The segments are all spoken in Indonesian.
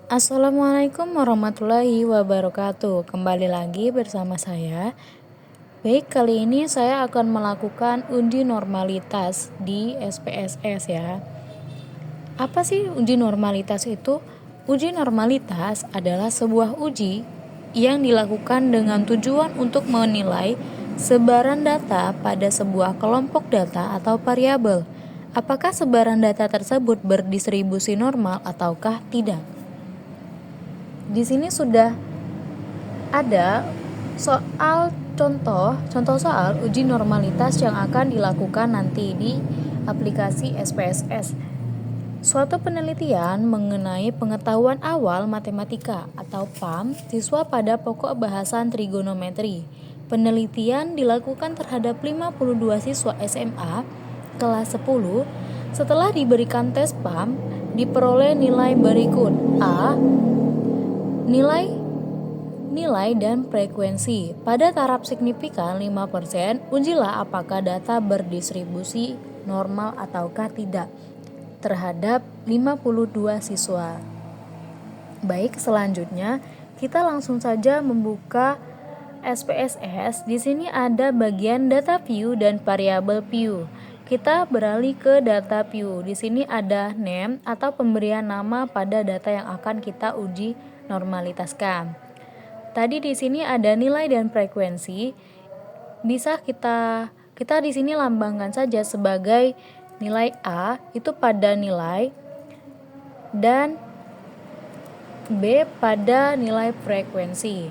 Assalamualaikum warahmatullahi wabarakatuh. Kembali lagi bersama saya. Baik, kali ini saya akan melakukan uji normalitas di SPSS ya. Apa sih uji normalitas itu? Uji normalitas adalah sebuah uji yang dilakukan dengan tujuan untuk menilai sebaran data pada sebuah kelompok data atau variabel. Apakah sebaran data tersebut berdistribusi normal ataukah tidak? Di sini sudah ada contoh soal uji normalitas yang akan dilakukan nanti di aplikasi SPSS. Suatu penelitian mengenai pengetahuan awal matematika atau PAM siswa pada pokok bahasan trigonometri. Penelitian dilakukan terhadap 52 siswa SMA kelas 10. Setelah diberikan tes PAM, diperoleh nilai berikut: A. Nilai dan frekuensi. Pada taraf signifikan 5%, ujilah apakah data berdistribusi normal ataukah tidak terhadap 52 siswa. Baik, selanjutnya kita langsung saja membuka SPSS. Di sini ada bagian data view dan variabel view. Kita beralih ke data view. Di sini ada name atau pemberian nama pada data yang akan kita uji normalitaskan. Tadi di sini ada nilai dan frekuensi. Bisa kita di sini lambangkan saja sebagai nilai A itu pada nilai dan B pada nilai frekuensi.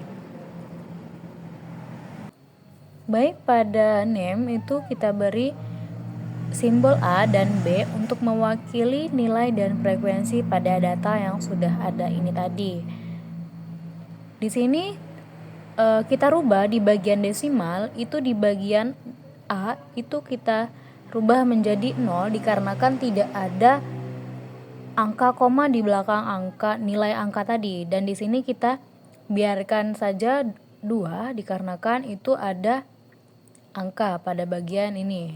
Baik, pada name itu kita beri simbol A dan B untuk mewakili nilai dan frekuensi pada data yang sudah ada ini tadi. Di sini kita rubah di bagian desimal, itu di bagian A itu kita rubah menjadi 0 dikarenakan tidak ada angka koma di belakang nilai angka tadi, dan di sini kita biarkan saja 2 dikarenakan itu ada angka pada bagian ini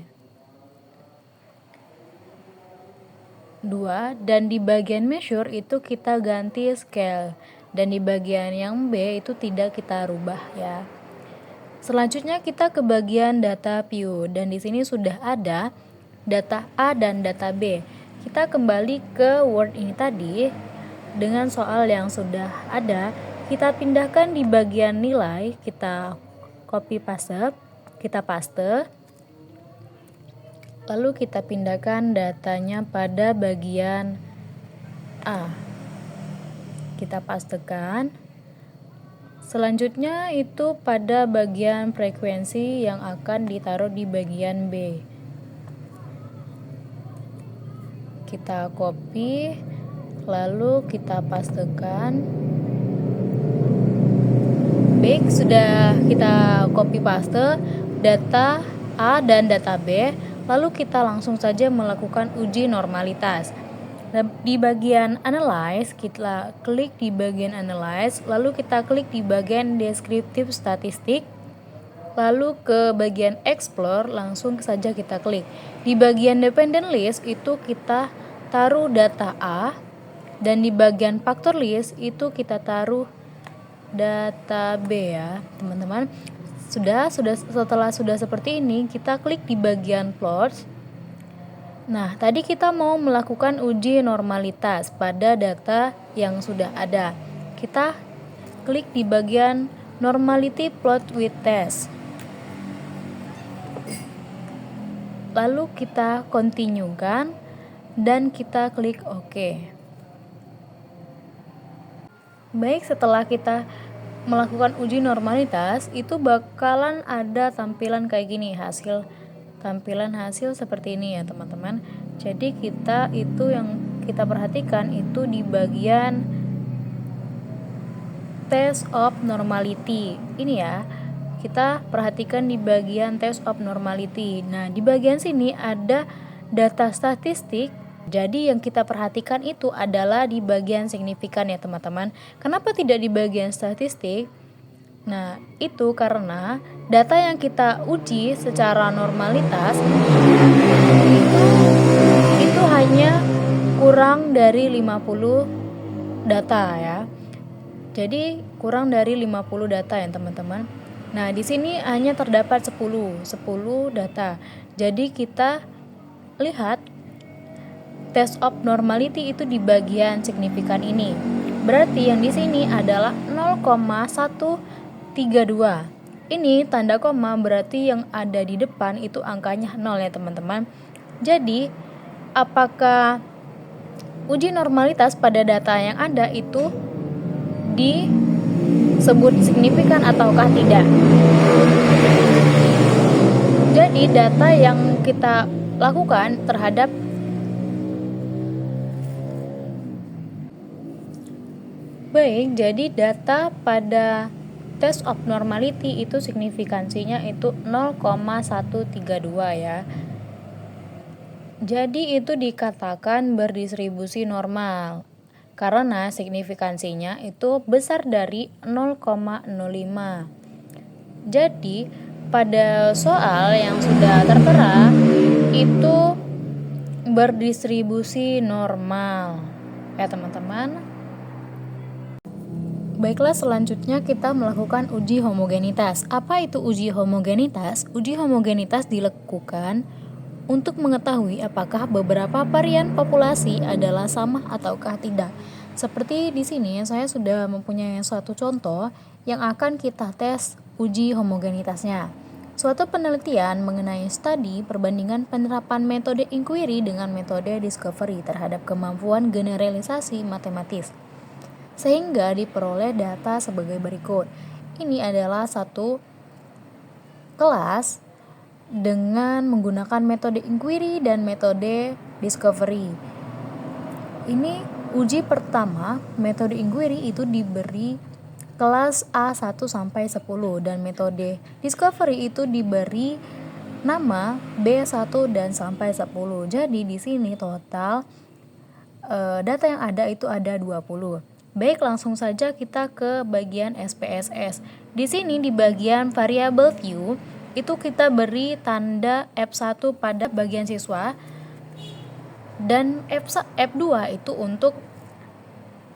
2, dan di bagian measure itu kita ganti scale, dan di bagian yang B itu tidak kita rubah ya. Selanjutnya kita ke bagian data view, dan di sini sudah ada data A dan data B. Kita kembali ke Word ini tadi dengan soal yang sudah ada, kita pindahkan di bagian nilai, kita copy paste, kita paste. Lalu kita pindahkan datanya pada bagian A. Kita pastekan. Selanjutnya itu pada bagian frekuensi yang akan ditaruh di bagian B. Kita copy, lalu kita pastekan. Baik, sudah kita copy paste data A dan data B, lalu kita langsung saja melakukan uji normalitas. Di bagian analyze, kita klik di bagian analyze, lalu kita klik di bagian descriptive statistik, lalu ke bagian explore, langsung saja kita klik. Di bagian dependent list itu kita taruh data A, dan di bagian factor list itu kita taruh data B ya, teman-teman. Setelah seperti ini, kita klik di bagian plots. Nah, tadi kita mau melakukan uji normalitas pada data yang sudah ada. Kita klik di bagian normality plot with test. Lalu kita continue-kan dan kita klik OK. Baik, setelah kita melakukan uji normalitas, itu bakalan ada tampilan kayak gini, tampilan hasil seperti ini ya teman-teman. Jadi kita itu yang kita perhatikan itu di bagian test of normality ini ya, kita perhatikan di bagian test of normality. Nah, di bagian sini ada data statistik. Jadi yang kita perhatikan itu adalah di bagian signifikan ya teman-teman. Kenapa tidak di bagian statistik? Nah, itu karena data yang kita uji secara normalitas itu hanya kurang dari 50 data ya. Jadi kurang dari 50 data ya teman-teman. Nah, di sini hanya terdapat 10 data. Jadi kita lihat test of normality itu di bagian signifikan ini. Berarti yang di sini adalah 0,132. Ini tanda koma berarti yang ada di depan itu angkanya 0 ya teman-teman. Jadi, apakah uji normalitas pada data yang ada itu disebut signifikan ataukah tidak? Jadi, data yang kita lakukan terhadap baik, jadi data pada test of normality itu signifikansinya itu 0,132 ya. Jadi itu dikatakan berdistribusi normal karena signifikansinya itu besar dari 0,05. Jadi pada soal yang sudah tertera itu berdistribusi normal ya teman-teman. Baiklah, selanjutnya kita melakukan uji homogenitas. Apa itu uji homogenitas? Uji homogenitas dilakukan untuk mengetahui apakah beberapa varian populasi adalah sama ataukah tidak. Seperti di sini saya sudah mempunyai suatu contoh yang akan kita tes uji homogenitasnya. Suatu penelitian mengenai studi perbandingan penerapan metode inquiry dengan metode discovery terhadap kemampuan generalisasi matematis, sehingga diperoleh data sebagai berikut. Ini adalah satu kelas dengan menggunakan metode inquiry dan metode discovery. Ini uji pertama, metode inquiry itu diberi kelas A1 sampai 10 dan metode discovery itu diberi nama B1 dan sampai 10. Jadi di sini total data yang ada itu ada 20. Baik, langsung saja kita ke bagian SPSS. Di sini di bagian variable view itu kita beri tanda F1 pada bagian siswa dan F2 itu untuk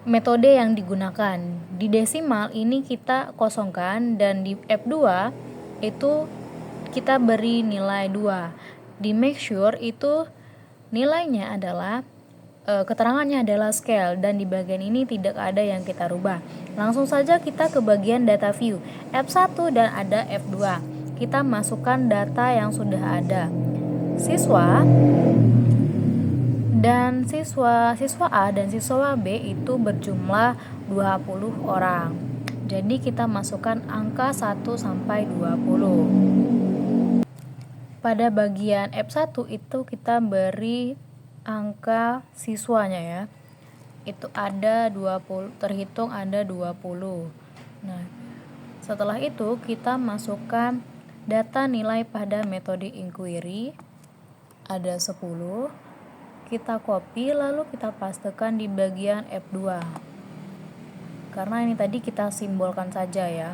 metode yang digunakan. Di desimal ini kita kosongkan dan di F2 itu kita beri nilai 2. Di make sure itu nilainya adalah keterangannya adalah scale dan di bagian ini tidak ada yang kita rubah. Langsung saja kita ke bagian data view. F1 dan ada F2. Kita masukkan data yang sudah ada. Siswa A dan siswa B itu berjumlah 20 orang. Jadi kita masukkan angka 1 sampai 20. Pada bagian F1 itu kita beri angka siswanya ya. Itu ada 20, terhitung ada 20. Nah, setelah itu kita masukkan data nilai pada metode inquiry. Ada 10. Kita copy lalu kita pastekan di bagian F2. Karena ini tadi kita simbolkan saja ya.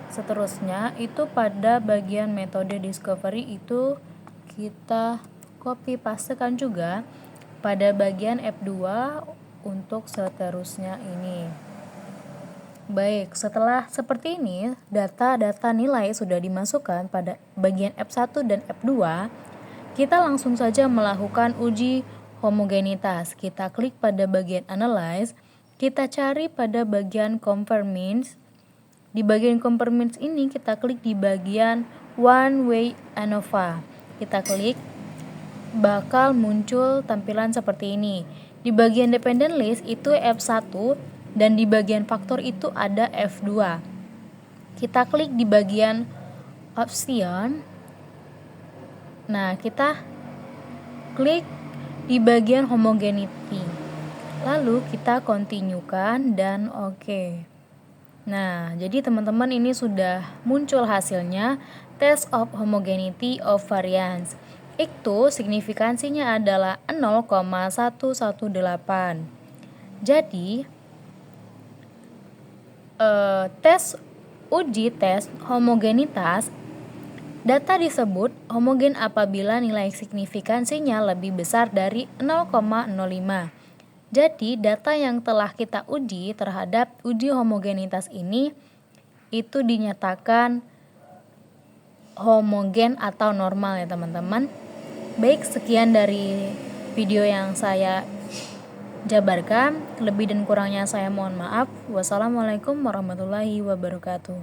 Seterusnya itu pada bagian metode discovery itu kita copy pastekan juga pada bagian F2 untuk seterusnya ini. Baik, setelah seperti ini data-data nilai sudah dimasukkan pada bagian F1 dan F2, kita langsung saja melakukan uji homogenitas. Kita klik pada bagian analyze, kita cari pada bagian conformance. Di bagian conformance ini kita klik di bagian one way ANOVA. Kita klik, bakal muncul tampilan seperti ini. Di bagian dependent list itu F1 dan di bagian faktor itu ada F2. Kita klik di bagian option. Nah, kita klik di bagian homogeneity. Lalu kita continuekan dan oke. Nah, jadi teman-teman ini sudah muncul hasilnya test of homogeneity of variance. Itu signifikansinya adalah 0,118. Jadi uji tes homogenitas data disebut homogen apabila nilai signifikansinya lebih besar dari 0,05. Jadi, data yang telah kita uji terhadap uji homogenitas ini itu dinyatakan homogen atau normal ya teman-teman. Baik, sekian dari video yang saya jabarkan. Lebih dan kurangnya saya mohon maaf. Wassalamualaikum warahmatullahi wabarakatuh.